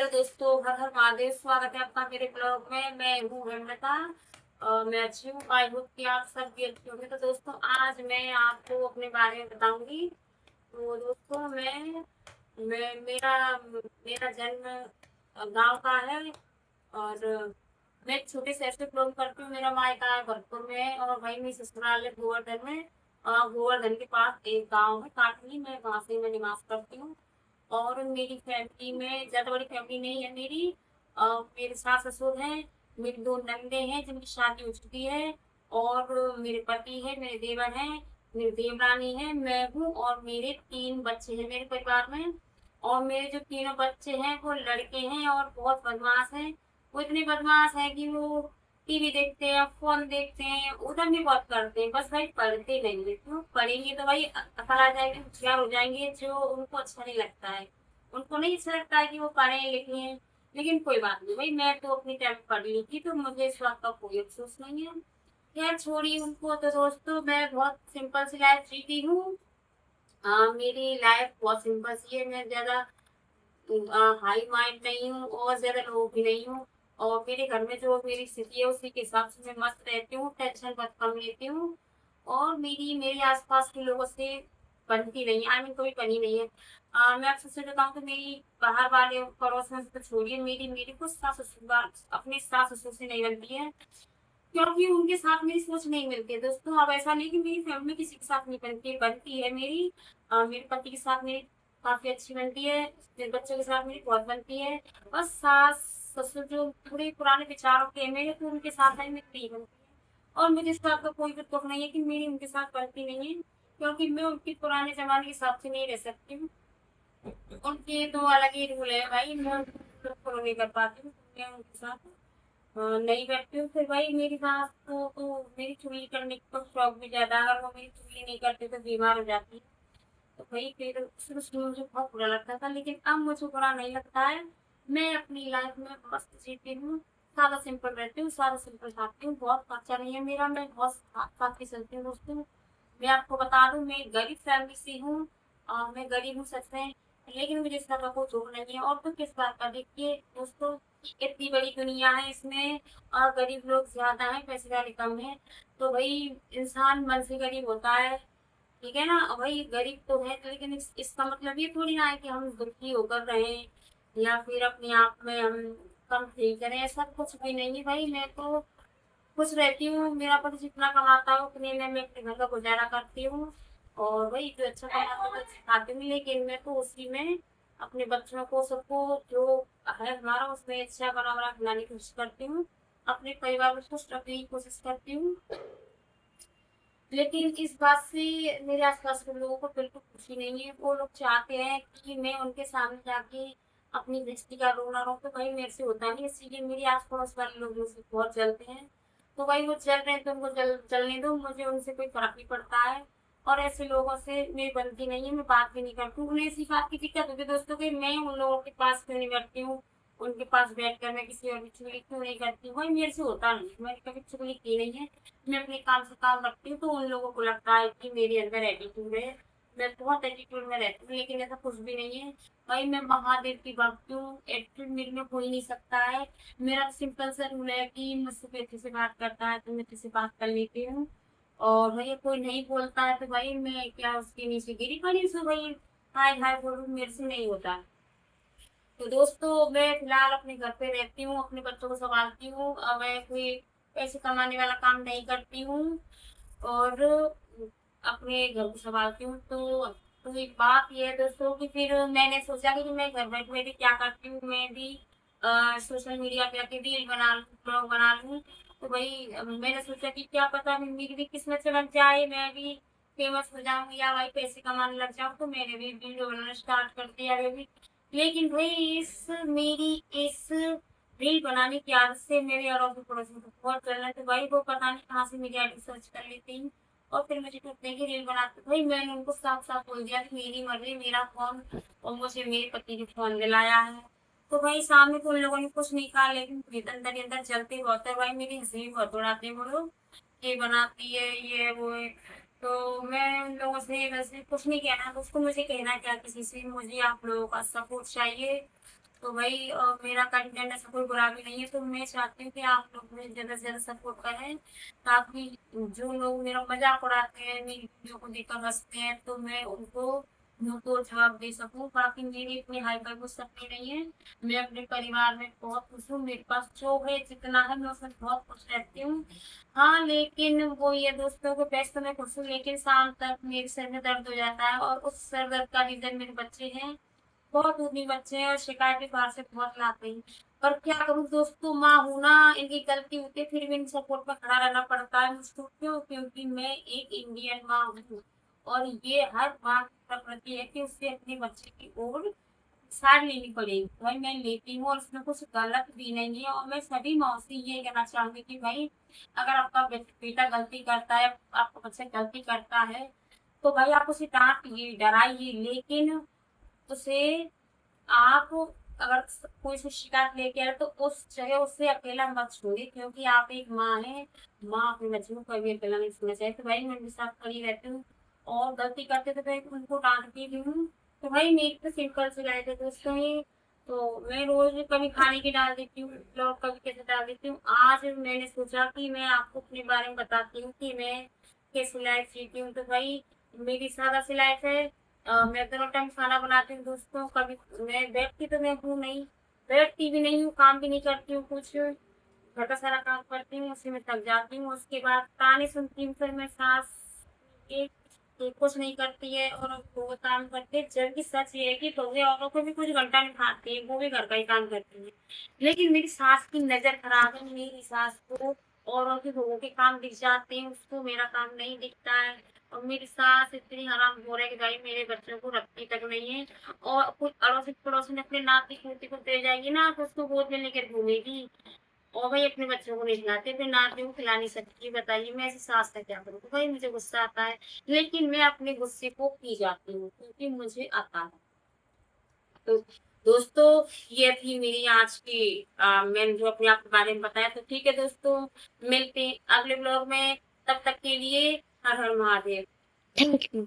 Hello दोस्तों, हर हर महादेव। स्वागत है आपका मेरे ब्लॉग में। मैं हूँ हेमलता। मैं अच्छी हूँ। आई होप कि आप सब भी अच्छे होंगे। तो दोस्तों, आज मैं आपको अपने बारे में बताऊंगी। तो दोस्तों, मैं मेरा जन्म गांव का है। और मैं एक छोटे शहर से बिलोंग करती हूँ। मेरा मायका है भरतपुर में और वहीं मेरी ससुराल है गोवर्धन में। गोवर्धन के पास एक गांव है काटनी में, वहां से मैं निवास करती हूँ। और मेरी फैमिली में ज्यादा बड़ी फैमिली नहीं है मेरी। मेरे सास ससुर हैं। मेरी दो नंदे हैं जिनकी शादी हो चुकी है। और मेरे पति है, मेरे देवर हैं, मेरी देवरानी है, मैं हूँ और मेरे तीन बच्चे हैं मेरे परिवार में। और मेरे जो तीनों बच्चे हैं वो लड़के हैं और बहुत बदमाश हैं। वो इतने बदमाश हैं कि वो टीवी देखते हैं, फोन देखते हैं, उधर भी बहुत करते हैं। बस भाई पढ़ते नहीं है। क्यों पढ़ेंगे तो भाई अकल आ जाएगी, होशियार हो जाएंगे, जो उनको अच्छा नहीं लगता है। उनको नहीं अच्छा लगता है कि वो पढ़े लिखे। लेकिन कोई बात नहीं भाई, मैं तो अपनी टाइम पढ़ ली थी, तो मुझे इस बात का कोई अफसोस नहीं है। खैर छोड़िए उनको। तो दोस्तों, मैं बहुत सिंपल सी लाइफ जीती हूँ। मेरी लाइफ बहुत सिंपल सी है। मैं ज्यादा हाई माइंड नहीं हूँ और ज्यादा लो भी नहीं हूँ। और मेरे घर में जो मेरी स्थिति है उसी के हिसाब से मैं मस्त रहती हूँ, टेंशन बहुत कम लेती हूँ। और मेरे आसपास के लोगों से बनती नहीं, आई मीन कभी बनी नहीं है। मैं आपसे सच बताऊं तो मेरी बाहर वाले पड़ोस में से तो छोड़िए, मेरी मेरी कुछ सास ससुर अपने सास ससुर से नहीं बनती है। क्योंकि उनके साथ मेरी सोच नहीं मिलती है दोस्तों। अब ऐसा नहीं कि मेरी फैमिली में किसी के साथ नहीं बनती, बनती है मेरी। मेरे पति के साथ मेरी काफी अच्छी बनती है। मेरे बच्चों के साथ मेरी बहुत बनती है। बस सास ससुर जो थोड़े पुराने विचारों के हैं मेरे, तो उनके साथ है मेरी नहीं बनती है। और मुझे इस बात का कोई भी दुख नहीं है कि मेरी उनके साथ बनती नहीं है। क्योंकि मैं उनके पुराने जमाने के हिसाब से नहीं रह सकती हूँ। उनके तो अलग ही रूल है भाई, मैं उनको फॉलो नहीं कर पाती हूँ। मैं उनके साथ नहीं बैठती हूँ। फिर भाई मेरी सास को तो मेरी चुगली करने का शौक भी ज्यादा है। अगर वो मेरी चुगली नहीं करते तो बीमार हो जाती है। तो भाई फिर शुरू शुरू में मुझे बहुत बुरा लगता था, लेकिन अब मुझे बुरा नहीं लगता है। मैं अपनी लाइफ में मस्त जीती हूँ। सादा सिंपल रहती हूँ, सादा सिंपल खाती हूँ। बहुत खर्चा नहीं है मेरा, मैं बहुत साथ ही चलती हूँ दोस्तों। मैं आपको बता दूं, मैं गरीब फैमिली से हूँ। मैं गरीब हूँ सच में। लेकिन मुझे इस तरह का कोई दुख नहीं है। और तो किस बात का, देखिए दोस्तों, इतनी बड़ी दुनिया है इसमें और गरीब लोग ज्यादा हैं, पैसे वाले कम है। तो भाई इंसान मन से गरीब होता है। ठीक है ना भाई, गरीब तो है, लेकिन इसका मतलब ये थोड़ी ना है कि हम दुखी होकर रहें या फिर अपने आप में हम कम फील करें। ऐसा कुछ भी नहीं है भाई। मैं तो खुश रहती हूँ। मेरा पति जितना कमाता है उतने में मैं अपने घर का गुजारा करती हूँ। और वही जो अच्छा कमाता है तो अच्छा खाती हूँ, लेकिन मैं तो उसी में अपने बच्चों को सबको जो है हमारा उसमें अच्छा बना बना खिलाने की कोशिश करती हूँ। अपने परिवार को खुश रखने की कोशिश करती हूँ। लेकिन इस बात से मेरे आसपास के लोगों को बिल्कुल खुशी नहीं है। वो लोग चाहते हैं कि मैं उनके सामने जाके अपनी गृहस्थी का रोना रो, तो भाई मेरे से होता नहीं। इसीलिए मेरे आस पड़ोस वाले लोग मुझसे बहुत जलते हैं। तो भाई वो जल रहे हैं तो उनको जलने दो, मुझे उनसे कोई फर्क नहीं पड़ता है। और ऐसे लोगों से मेरी बनती नहीं है, मैं बात भी नहीं करती हूँ। उन्हें इसी बात की दिक्कत होती है दोस्तों कि मैं उन लोगों के पास क्यों नहीं बैठती हूँ। उनके पास बैठ कर मैं किसी और की चुगली क्यों नहीं करती हूँ। भाई मेरे से होता नहीं, मैंने कभी चुगली की नहीं है। मैं अपने काम से काम रखती हूँ, तो उन लोगों को लगता है कि मेरे अंदर एटीट्यूड है। मैं बहुत एटीट्यूड में रहती हूँ, लेकिन ऐसा कुछ भी नहीं है। भाई मैं महादेव की भक्त हूँ, एटीट्यूड मेरे में हो ही नहीं सकता है। मेरा सिंपल सा रूल है कि मुझसे कोई अच्छे से बात करता है तो मैं अच्छे से बात कर लेती हूँ। और भैया कोई नहीं बोलता है तो भाई मैं क्या उसके नीचे गिरी पड़ी सो भाई हाय हाय बोलूँ, मेरे से नहीं होता। तो दोस्तों, मैं फिलहाल अपने घर पे रहती हूँ, अपने बच्चों को संभालती हूँ। मैं कोई पैसे कमाने वाला काम नहीं करती हूँ। और अपने घर को संभालती हूँ। तो एक बात ये है दोस्तों कि फिर मैंने सोचा कि मैं घर बैठे बैठे क्या करती हूँ, मैं भी सोशल मीडिया पे आके रील बना लूँ, ब्लॉग बना लूँ। तो भाई मैंने सोचा कि क्या पता मेरी भी किस्मत चमक जाए, मैं भी फेमस हो जाऊँ या भाई पैसे कमाने लग जाऊँ, तो मैंने भी वीडियो बनाना स्टार्ट कर दिया है अभी। लेकिन भाई इस रील बनाने की आदत से मेरे अड़ोसी पड़ोसी को बहुत चल रहा है। तो भाई वो पता नहीं कहाँ से मेरी आईडी सर्च कर लेते हैं और फिर मुझे टूटने की रील बनाते। भाई मैंने उनको साफ साफ बोल दिया कि मेरी मर्जी, मेरा फोन, और मुझे मेरे पति ने फोन दिलाया है। तो भाई सामने तो उन लोगों ने कुछ नहीं कहा, लेकिन फिर अंदर ही अंदर चलते बहुत है। भाई मेरी हंसी भी बहुत उड़ाते हैं वो लोग, ये बनाती है ये वो है। तो मैं उन लोगों से वैसे कुछ नहीं कहना, तो उसको मुझे कहना क्या किसी से, मुझे आप लोगों का सपोर्ट चाहिए। तो भाई मेरा कंटेंट ऐसा कोई बुरा भी नहीं है, तो मैं चाहती हूँ कि आप लोग मुझे ज्यादा से ज्यादा सपोर्ट करें, ताकि जो लोग मेरा मजाक उड़ाते हैं, मेरी वीडियो को देखकर हंसते हैं, तो मैं उनको मुंह तोड़ जवाब दे सकूं। बाकी मेरी इतनी हाई फाई कुछ सपने नहीं है। मैं अपने परिवार में बहुत खुश हूँ, मेरे पास जो है जितना है मैं उसमें बहुत खुश रहती हूँ। हाँ, लेकिन वो ये दोस्तों के बेस्ट में खुश हूँ, लेकिन शाम तक मेरे सिर में दर्द हो जाता है, और उस सर दर्द का रीजन मेरे बच्चे हैं। बहुत ऊतनी बच्चे हैं और शिकायत भी बाहर से बहुत लाते हैं। पर क्या करूँ दोस्तों, माँ हूं ना, इनकी गलती होती है, फिर भी इन सपोर्ट में खड़ा रहना पड़ता है मुझको। क्यों? क्योंकि मैं एक इंडियन माँ हूँ, और ये हर माँ की प्रकृति है कि उससे अपने बच्चे की ओर साइड लेनी पड़ेगी। भाई मैं लेती हूँ, और उसमें कुछ गलत भी नहीं है, और मैं सभी माँ से ये कहना चाहूंगी कि भाई अगर आपका बेटा गलती करता है, आपका बच्चा गलती करता है, तो भाई आप उसे डांटिए, डराइए, लेकिन उसे आप अगर कोई से शिकायत लेके आए तो उस जगह उससे अकेला मत छोड़िए, क्योंकि आप एक माँ है। माँ अपने बच्चों को कभी अकेला नहीं छोड़ना चाहिए। तो भाई मैं उनके साथ खड़ी रहती हूँ, और गलती करते तो मैं उनको डांटती भी हूँ। तो भाई मेरी तो सिंपल सी लाइफ है दोस्तों ये। तो मैं रोज कभी खाने की डाल देती हूँ ब्लॉग, कभी कैसे डाल देती हूँ। आज मैंने सोचा कि मैं आपको अपने बारे में बताती हूँ कि मैं कैसी लाइफ जीती हूँ। तो भाई मेरी सादा सी लाइफ है। मैं दोनों टाइम खाना बनाती हूँ दोस्तों। कभी मैं बैठती तो मैं हूँ नहीं, बैठती भी नहीं हूँ, काम भी नहीं करती हूँ कुछ। घर का सारा काम करती हूँ, उसी में थक जाती हूँ। उसके बाद ताने सुनती हूँ, फिर मैं सास एक एक कुछ नहीं करती है और वो काम करते हैं। जबकि सच ये है कि बहू औरों को भी कुछ घंटा नहीं खाती है, वो भी घर का ही काम करती है। लेकिन मेरी सास की नजर खराब है, मेरी सास को औरों के बहू के काम दिख जाते हैं, उसको मेरा काम नहीं दिखता है। और मेरी सास इतनी हराम हो रही है कि भाई मेरे बच्चों को रखती तक नहीं है। और कुछ अड़ोसी पड़ोसी ने अपने नाती पोती को दे जाएगी ना, तो उसको गोद में लेकर घूमेगी। और भाई अपने बच्चों को नहीं खिलाते, फिर नातियों को खिला नहीं सकती। बताइए मैं ऐसी सास का क्या करूँ? तो भाई मुझे गुस्सा आता है, लेकिन मैं अपने गुस्से को पी जाती हूँ, क्योंकि मुझे आता है। तो दोस्तों, ये थी मेरी आज की मैंने जो अपने आप के बारे में बताया। तो ठीक है दोस्तों, मिलते हैं अगले ब्लॉग में। तब तक के लिए हर हर महादेव। Thank you.